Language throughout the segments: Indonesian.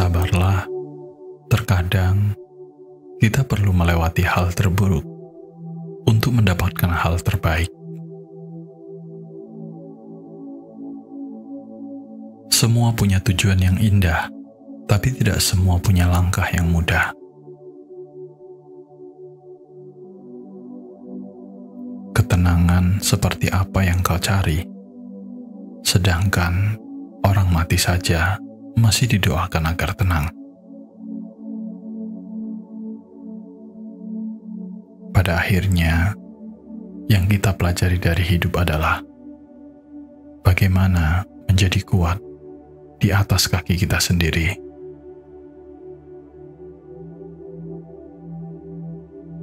Bersabarlah, terkadang kita perlu melewati hal terburuk untuk mendapatkan hal terbaik. Semua punya tujuan yang indah, tapi tidak semua punya langkah yang mudah. Ketenangan seperti apa yang kau cari, sedangkan orang mati saja masih didoakan agar tenang. Pada akhirnya, yang kita pelajari dari hidup adalah bagaimana menjadi kuat di atas kaki kita sendiri.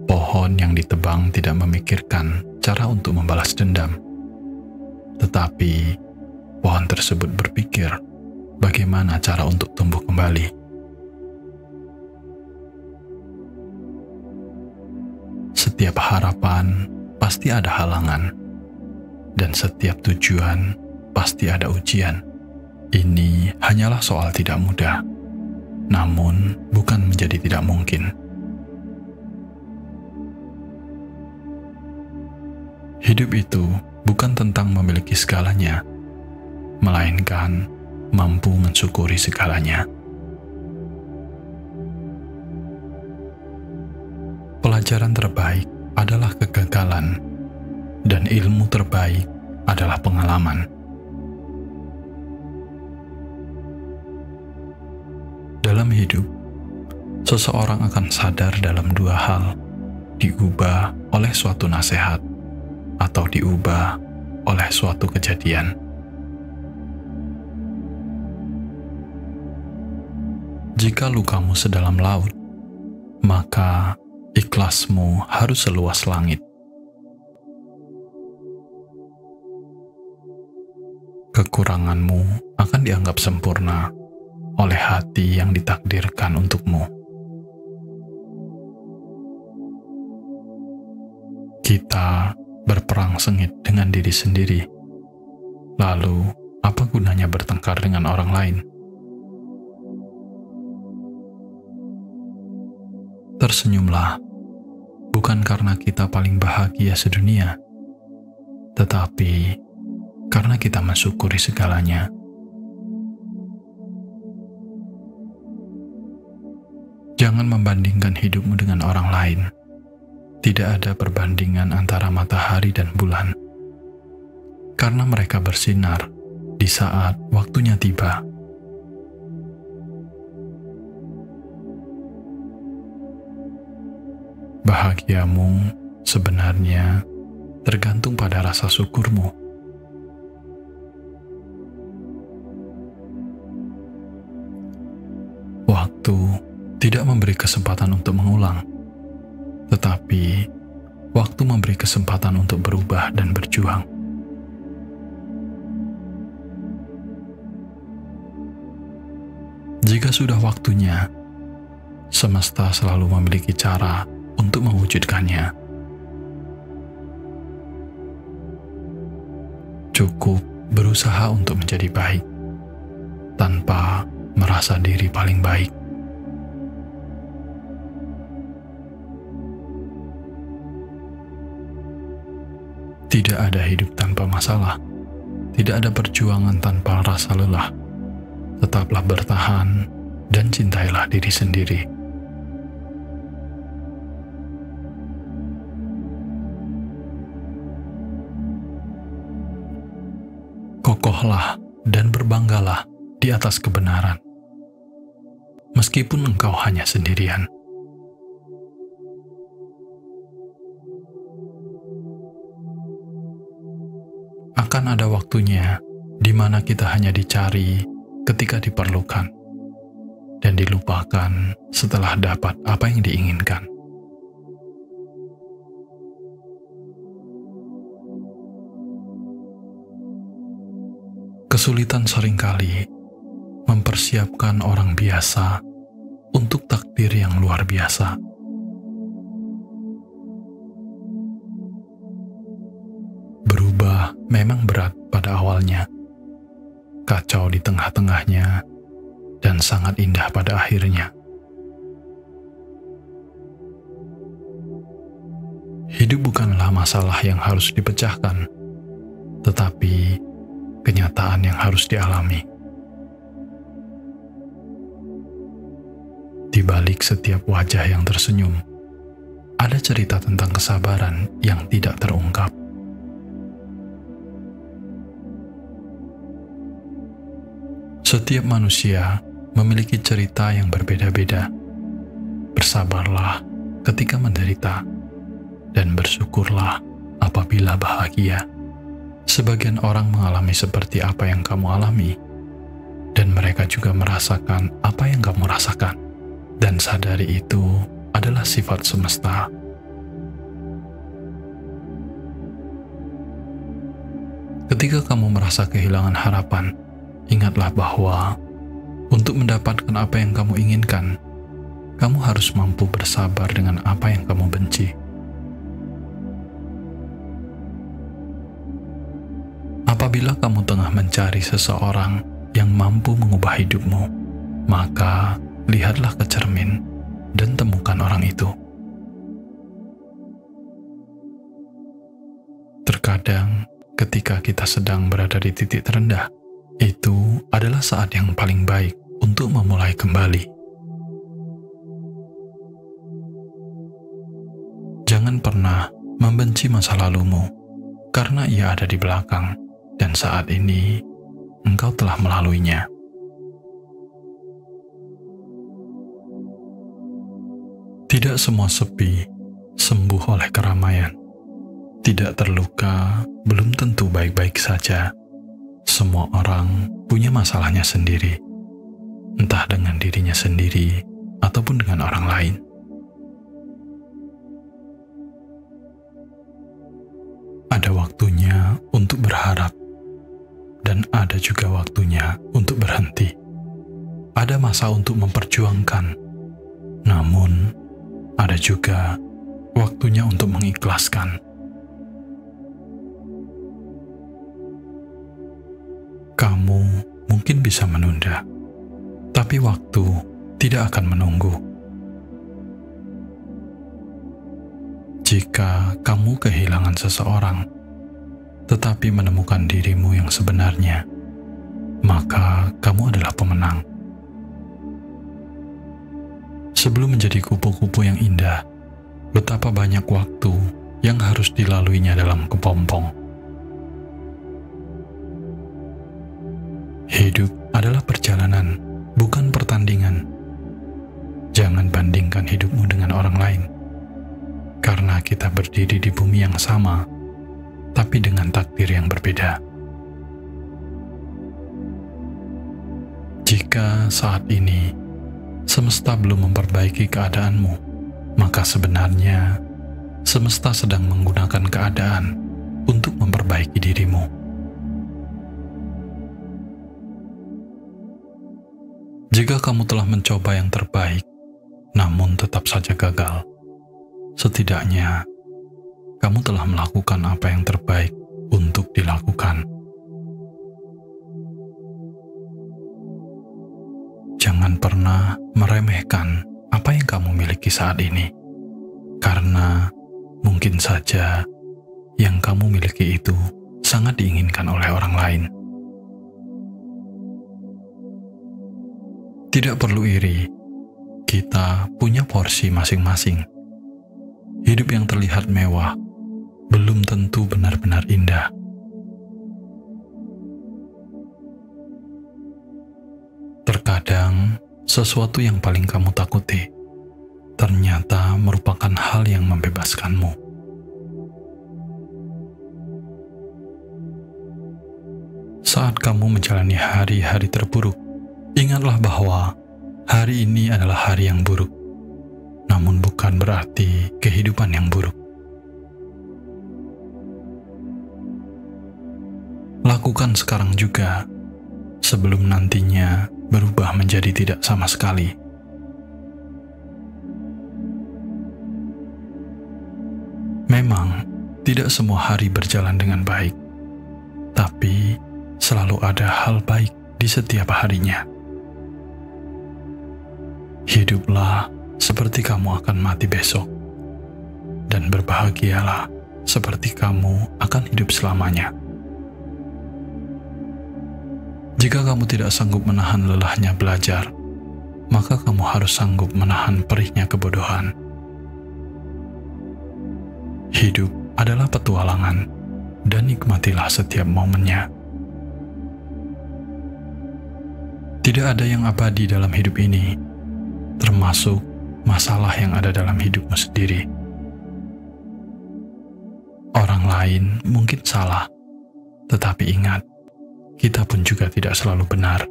Pohon yang ditebang tidak memikirkan cara untuk membalas dendam, tetapi pohon tersebut berpikir bagaimana cara untuk tumbuh kembali. Setiap harapan pasti ada halangan, dan setiap tujuan pasti ada ujian. Ini hanyalah soal tidak mudah, namun bukan menjadi tidak mungkin. Hidup itu bukan tentang memiliki segalanya, melainkan mampu mensyukuri segalanya. Pelajaran terbaik adalah kegagalan, dan ilmu terbaik adalah pengalaman. Dalam hidup, seseorang akan sadar dalam dua hal, diubah oleh suatu nasihat atau diubah oleh suatu kejadian. Jika lukamu sedalam laut, maka ikhlasmu harus seluas langit. Kekuranganmu akan dianggap sempurna oleh hati yang ditakdirkan untukmu. Kita berperang sengit dengan diri sendiri. Lalu, apa gunanya bertengkar dengan orang lain? Tersenyumlah, bukan karena kita paling bahagia sedunia, tetapi karena kita mensyukuri segalanya. Jangan membandingkan hidupmu dengan orang lain. Tidak ada perbandingan antara matahari dan bulan, karena mereka bersinar di saat waktunya tiba. Bahagiamu sebenarnya tergantung pada rasa syukurmu. Waktu tidak memberi kesempatan untuk mengulang, tetapi waktu memberi kesempatan untuk berubah dan berjuang. Jika sudah waktunya, semesta selalu memiliki cara untuk mewujudkannya. Cukup berusaha untuk menjadi baik, tanpa merasa diri paling baik. Tidak ada hidup tanpa masalah, tidak ada perjuangan tanpa rasa lelah. Tetaplah bertahan dan cintailah diri sendiri. Kokohlah dan berbanggalah di atas kebenaran, meskipun engkau hanya sendirian. Akan ada waktunya di mana kita hanya dicari ketika diperlukan, dan dilupakan setelah dapat apa yang diinginkan. Kesulitan seringkali mempersiapkan orang biasa untuk takdir yang luar biasa. Berubah memang berat pada awalnya, kacau di tengah-tengahnya, dan sangat indah pada akhirnya. Hidup bukanlah masalah yang harus dipecahkan, tetapi kenyataan yang harus dialami. Di balik setiap wajah yang tersenyum, ada cerita tentang kesabaran yang tidak terungkap. Setiap manusia memiliki cerita yang berbeda-beda. Bersabarlah ketika menderita, dan bersyukurlah apabila bahagia. Sebagian orang mengalami seperti apa yang kamu alami, dan mereka juga merasakan apa yang kamu rasakan. Dan sadari itu adalah sifat semesta. Ketika kamu merasa kehilangan harapan, ingatlah bahwa untuk mendapatkan apa yang kamu inginkan, kamu harus mampu bersabar dengan apa yang kamu benci. Apabila kamu tengah mencari seseorang yang mampu mengubah hidupmu, maka lihatlah ke cermin dan temukan orang itu. Terkadang, ketika kita sedang berada di titik terendah, itu adalah saat yang paling baik untuk memulai kembali. Jangan pernah membenci masa lalumu, karena ia ada di belakang, dan saat ini engkau telah melaluinya. Tidak semua sepi sembuh oleh keramaian. Tidak terluka belum tentu baik-baik saja. Semua orang punya masalahnya sendiri, entah dengan dirinya sendiri ataupun dengan orang lain. Ada waktunya untuk berharap, dan ada juga waktunya untuk berhenti. Ada masa untuk memperjuangkan, namun ada juga waktunya untuk mengikhlaskan. Kamu mungkin bisa menunda, tapi waktu tidak akan menunggu. Jika kamu kehilangan seseorang, tetapi menemukan dirimu yang sebenarnya, maka kamu adalah pemenang. Sebelum menjadi kupu-kupu yang indah, betapa banyak waktu yang harus dilaluinya dalam kepompong. Hidup adalah perjalanan, bukan pertandingan. Jangan bandingkan hidupmu dengan orang lain, karena kita berdiri di bumi yang sama, tapi dengan takdir yang berbeda. Jika saat ini semesta belum memperbaiki keadaanmu, maka sebenarnya semesta sedang menggunakan keadaan untuk memperbaiki dirimu. Jika kamu telah mencoba yang terbaik, namun tetap saja gagal, setidaknya kamu telah melakukan apa yang terbaik untuk dilakukan. Jangan pernah meremehkan apa yang kamu miliki saat ini, karena mungkin saja yang kamu miliki itu sangat diinginkan oleh orang lain. Tidak perlu iri, kita punya porsi masing-masing. Hidup yang terlihat mewah belum tentu benar-benar indah. Terkadang, sesuatu yang paling kamu takuti ternyata merupakan hal yang membebaskanmu. Saat kamu menjalani hari-hari terburuk, ingatlah bahwa hari ini adalah hari yang buruk, namun bukan berarti kehidupan yang buruk. Lakukan sekarang juga, sebelum nantinya berubah menjadi tidak sama sekali. Memang, tidak semua hari berjalan dengan baik, tapi selalu ada hal baik di setiap harinya. Hiduplah seperti kamu akan mati besok, dan berbahagialah seperti kamu akan hidup selamanya. Jika kamu tidak sanggup menahan lelahnya belajar, maka kamu harus sanggup menahan perihnya kebodohan. Hidup adalah petualangan, dan nikmatilah setiap momennya. Tidak ada yang abadi dalam hidup ini, termasuk masalah yang ada dalam hidupmu sendiri. Orang lain mungkin salah, tetapi ingat, kita pun juga tidak selalu benar.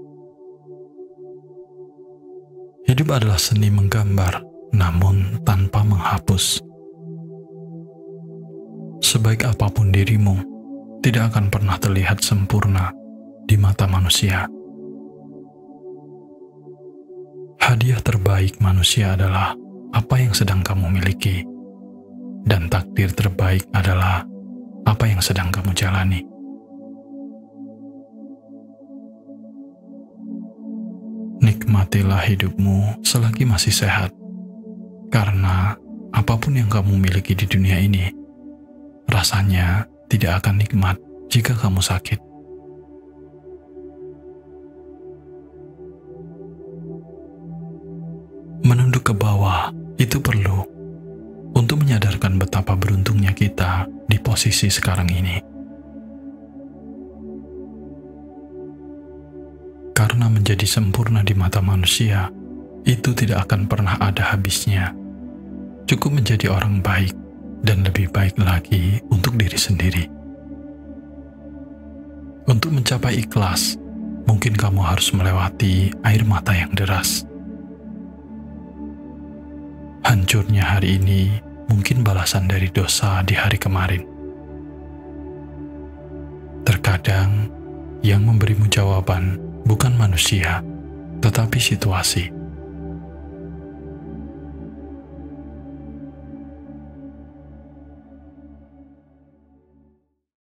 Hidup adalah seni menggambar, namun tanpa menghapus. Sebaik apapun dirimu, tidak akan pernah terlihat sempurna di mata manusia. Hadiah terbaik manusia adalah apa yang sedang kamu miliki, dan takdir terbaik adalah apa yang sedang kamu jalani. Nikmatilah hidupmu selagi masih sehat, karena apapun yang kamu miliki di dunia ini, rasanya tidak akan nikmat jika kamu sakit. Menunduk ke bawah itu perlu untuk menyadarkan betapa beruntungnya kita di posisi sekarang ini. Karena menjadi sempurna di mata manusia, itu tidak akan pernah ada habisnya. Cukup menjadi orang baik dan lebih baik lagi untuk diri sendiri. Untuk mencapai ikhlas, mungkin kamu harus melewati air mata yang deras. Hancurnya hari ini mungkin balasan dari dosa di hari kemarin. Terkadang yang memberimu jawaban bukan manusia, tetapi situasi.